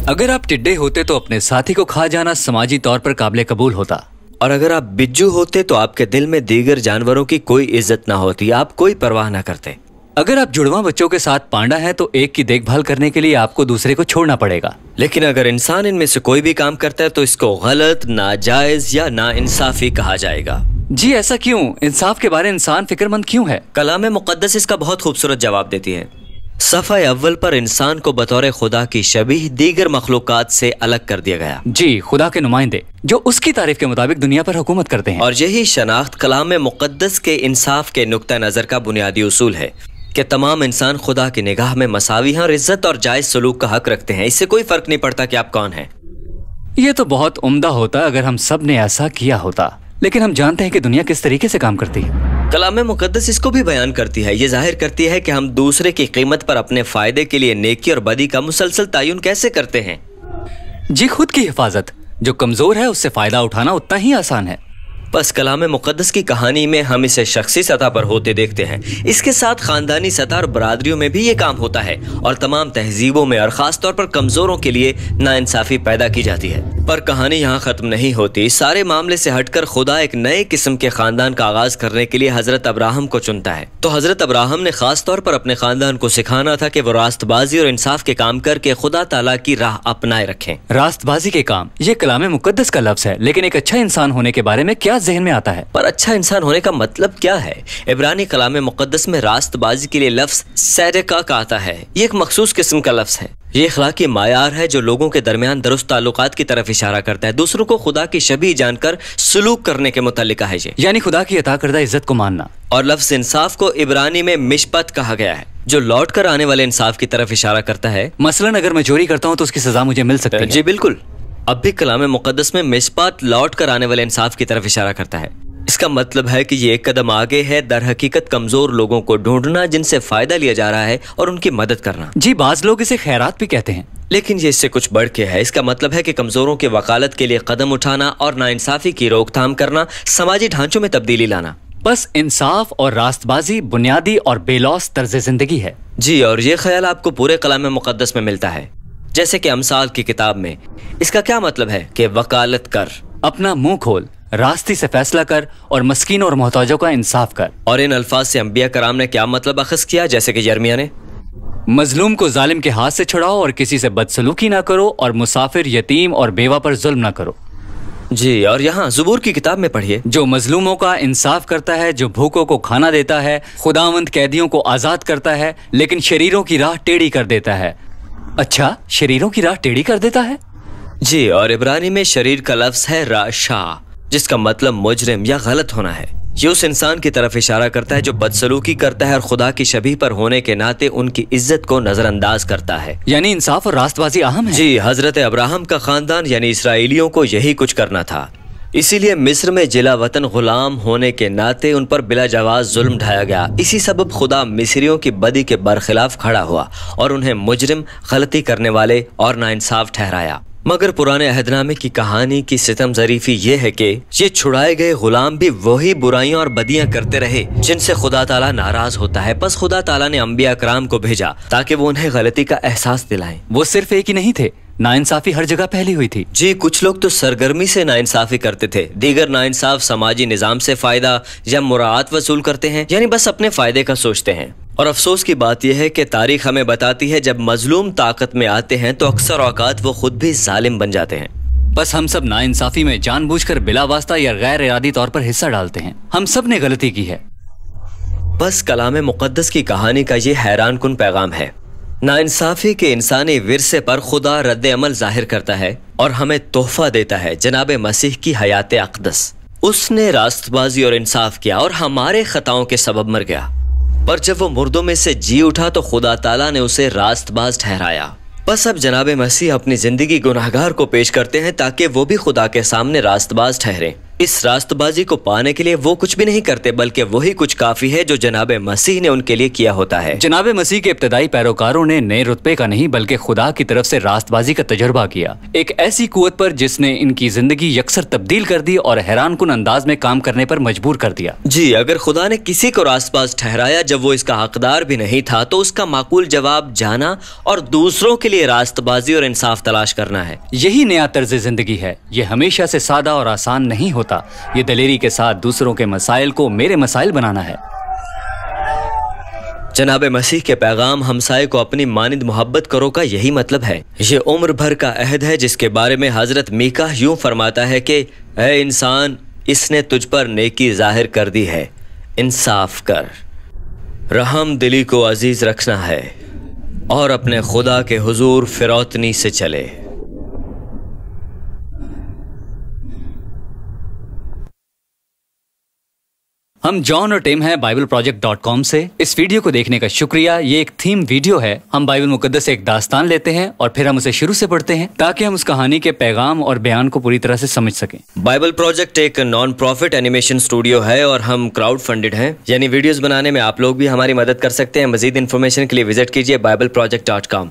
अगर आप टिड्डे होते तो अपने साथी को खा जाना समाजी तौर पर काबिल कबूल होता। और अगर आप बिज्जू होते तो आपके दिल में दीगर जानवरों की कोई इज्जत ना होती, आप कोई परवाह ना करते। अगर आप जुड़वा बच्चों के साथ पांडा हैं तो एक की देखभाल करने के लिए आपको दूसरे को छोड़ना पड़ेगा। लेकिन अगर इंसान इनमें से कोई भी काम करता है तो इसको गलत, नाजायज या नाइंसाफी कहा जाएगा। जी ऐसा क्यों? इंसाफ के बारे इंसान फिक्रमंद क्यों है? कलाम मुक़द्दस इसका बहुत खूबसूरत जवाब देती है। सफ़ा अव्वल पर इंसान को बतौर खुदा की शबीह दीगर मखलूकात से अलग कर दिया गया। जी, खुदा के नुमाइंदे जो उसकी तारीफ के मुताबिक दुनिया पर हुकूमत करते हैं। और यही शनाख्त कलाम मुक़द्दस के इंसाफ के नुक्ता नज़र का बुनियादी उसूल है कि तमाम इंसान खुदा की निगाह में मसावी हैं और इज्जत और जायज सलूक का हक रखते हैं। इससे कोई फर्क नहीं पड़ता कि आप कौन हैं। ये तो बहुत उम्दा होता अगर हम सब ने ऐसा किया होता, लेकिन हम जानते हैं कि दुनिया किस तरीके से काम करती है। कलाम मुक़द्दस इसको भी बयान करती है। ये जाहिर करती है कि हम दूसरे की कीमत पर अपने फायदे के लिए नेकी और बदी का मुसलसल तयन कैसे करते हैं। जी, खुद की हिफाजत, जो कमजोर है उससे फायदा उठाना उतना ही आसान है। बस कलाम मुक़द्दस की कहानी में हम इसे शख्सी सतह पर होते देखते हैं, इसके साथ खानदानी सतह और बरादरियों में भी ये काम होता है और तमाम तहजीबों में और ख़ास तौर पर कमज़ोरों के लिए नाइंसाफ़ी पैदा की जाती है। पर कहानी यहाँ ख़त्म नहीं होती। सारे मामले से हटकर खुदा एक नए किस्म के ख़ानदान का आगाज़ करने के लिए हज़रत अब्राहम को चुनता है। तो हज़रत अब्राहम ने ख़ास तौर पर अपने ख़ानदान को सिखाना था कि वो रास्तबाजी और इंसाफ के काम करके खुदा ताला की राह अपनाए रखें। रास्तबाजी के काम, ये कलाम मुक़द्दस का लफ्ज़ है, लेकिन एक अच्छा इंसान होने के बारे में क्या ज़हन में आता है? पर अच्छा इंसान होने का मतलब क्या है? इब्रानी कलाम मुक़द्दस में रास्तबाजी के लिए लफ्ज़ सैरका का आता है। ये एक मखसूस किस्म का लफ्ज़ है। ये अखलाकी मायार है जो लोगों के दरमियान दुरुस्त ताल्लुकात की तरफ इशारा करता है, दूसरों को खुदा की शबीह जानकर सलूक करने के मुतल्लिक है ये, यानी खुदा की अता करदा इज्जत को मानना। और लफ्ज़ इंसाफ को इब्रानी में मिशपत कहा गया है, जो लौट कर आने वाले इंसाफ की तरफ इशारा करता है। मसलन अगर मैं चोरी करता हूँ तो उसकी सजा मुझे मिल सकती है। जी बिल्कुल। अब भी कलाम मुक़द्दस में मिशपत लौट कर आने वाले इंसाफ की तरफ इशारा करता है। इसका मतलब है कि ये एक कदम आगे है, दर हकीकत कमजोर लोगों को ढूंढना जिनसे फायदा लिया जा रहा है और उनकी मदद करना। जी, बाज लोग इसे खैरात भी कहते हैं, लेकिन ये इससे कुछ बढ़ के है। इसका मतलब है कि कमजोरों की वकालत के लिए कदम उठाना और नाइंसाफी की रोकथाम करना, समाजी ढांचों में तब्दीली लाना। बस इंसाफ और रास्तबाजी बुनियादी और बेलौस तर्ज जिंदगी है। जी, और ये ख्याल आपको पूरे कलाम मुक़द्दस में मिलता है, जैसे कि अमसाल की किताब में। इसका क्या मतलब है कि वकालत कर, अपना मुंह खोल, रास्ती से फैसला कर और मस्कीन और मोहताजों का इंसाफ कर। और इन अल्फाज से अंबिया कराम ने क्या मतलब अखज़ किया, जैसे कि यर्मिया ने, मजलूम को जालिम के हाथ से छुड़ाओ और किसी से बदसलूकी ना करो और मुसाफिर, यतीम और बेवा पर जुल्म ना करो। जी, और यहाँ ज़बूर की किताब में पढ़िए, जो मजलूमों का इंसाफ करता है, जो भूखों को खाना देता है, खुदावंद कैदियों को आजाद करता है, लेकिन शरीरों की राह टेढ़ी कर देता है। अच्छा, शरीरों की राह टेढ़ी कर देता है? जी, और इब्रानी में शरीर का लफ्ज़ है राशा, जिसका मतलब मुजरिम या गलत होना है। ये उस इंसान की तरफ इशारा करता है जो बदसलूकी करता है और खुदा की शबीह पर होने के नाते उनकी इज्जत को नजरअंदाज करता है। यानी इंसाफ और रास्तबाजी अहम है। जी, हजरत अब्राहम का खानदान यानी इसराइलियों को यही कुछ करना था। इसीलिए मिस्र में जिला वतन गुलाम होने के नाते उन पर बिला जवाज जुल्म ढाया गया। इसी सबब खुदा मिस्रियों की बदी के बरखिलाफ खड़ा हुआ और उन्हें मुजरिम, गलती करने वाले और नाइंसाफ ठहराया। मगर पुराने अहदनामे की कहानी की सितम ज़रीफी ये है कि ये छुड़ाए गए गुलाम भी वही बुराइयां और बदियां करते रहे जिनसे खुदा ताला नाराज होता है। बस खुदा ताला ने अंबिया कराम को भेजा ताकि वो उन्हें गलती का एहसास दिलाएं। वो सिर्फ एक ही नहीं थे, नाइंसाफी हर जगह फैली हुई थी। जी, कुछ लोग तो सरगर्मी से नाइंसाफी करते थे, दीगर नाइंसाफ समाजी निजाम से फायदा या मुराद वसूल करते हैं, यानी बस अपने फायदे का सोचते हैं। और अफसोस की बात यह है कि तारीख हमें बताती है जब मजलूम ताकत में आते हैं तो अक्सर औकात वो खुद भी जालिम बन जाते हैं। बस हम सब नाइंसाफी में जानबूझकर बिला वास्ता या गैर इरादी तौर पर हिस्सा डालते हैं। हम सब ने गलती की है। बस कलाम मुक़द्दस की कहानी का ये हैरान कुन पैगाम है। नाइंसाफी के इंसानी विरसे पर खुदा रद्द अमल जाहिर करता है और हमें तोहफा देता है जनाब मसीह की हयात अक़दस। उसने रास्तबाजी और इंसाफ किया और हमारे खताओं के सबब मर गया, पर जब वो मुर्दों में से जी उठा तो खुदा ताला ने उसे रास्तबाज ठहराया। बस अब जनाब मसीह अपनी जिंदगी गुनाहगार को पेश करते हैं ताकि वो भी खुदा के सामने रास्तबाज ठहरे। इस रास्तबाजी को पाने के लिए वो कुछ भी नहीं करते, बल्कि वही कुछ काफी है जो जनाब मसीह ने उनके लिए किया होता है। जनाब मसीह के इब्तदाई पैरोकारों ने नए रुतबे का नहीं बल्कि खुदा की तरफ से रास्तबाजी का तजर्बा किया, एक ऐसी कुव्वत पर जिसने इनकी जिंदगी यकसर तब्दील कर दी और हैरानकुन अंदाज में काम करने पर मजबूर कर दिया। जी, अगर खुदा ने किसी को रास्तबाज ठहराया जब वो इसका हकदार भी नहीं था, तो उसका माकूल जवाब जाना और दूसरों के लिए रास्तबाजी और इंसाफ तलाश करना है। यही नया तर्ज जिंदगी है। ये हमेशा से सादा और आसान नहीं होता। ये दलेरी के साथ दूसरों के मसाइल को मेरे मसाइल बनाना है। जनाब मसीह के पैगाम हमसाये को अपनी मानिंद मोहब्बत करो का यही मतलब है। ये उम्र भर का अहद है जिसके बारे में हजरत मीका यूं फरमाता है कि ऐ इंसान, इसने तुझ पर नेकी जाहिर कर दी है, इंसाफ कर, रहम दिली को अजीज रखना है और अपने खुदा के हुजूर फिरौतनी से चले। हम जॉन और टिम हैं BibleProject.com से। इस वीडियो को देखने का शुक्रिया। ये एक थीम वीडियो है। हम बाइबल मुकद्दस से एक दास्तान लेते हैं और फिर हम उसे शुरू से पढ़ते हैं ताकि हम उस कहानी के पैगाम और बयान को पूरी तरह से समझ सकें। बाइबल प्रोजेक्ट एक नॉन प्रॉफिट एनिमेशन स्टूडियो है और हम क्राउड फंडेड हैं, यानी वीडियोस बनाने में आप लोग भी हमारी मदद कर सकते हैं। मजीद इन्फॉर्मेशन के लिए विजिट कीजिए BibleProject.com।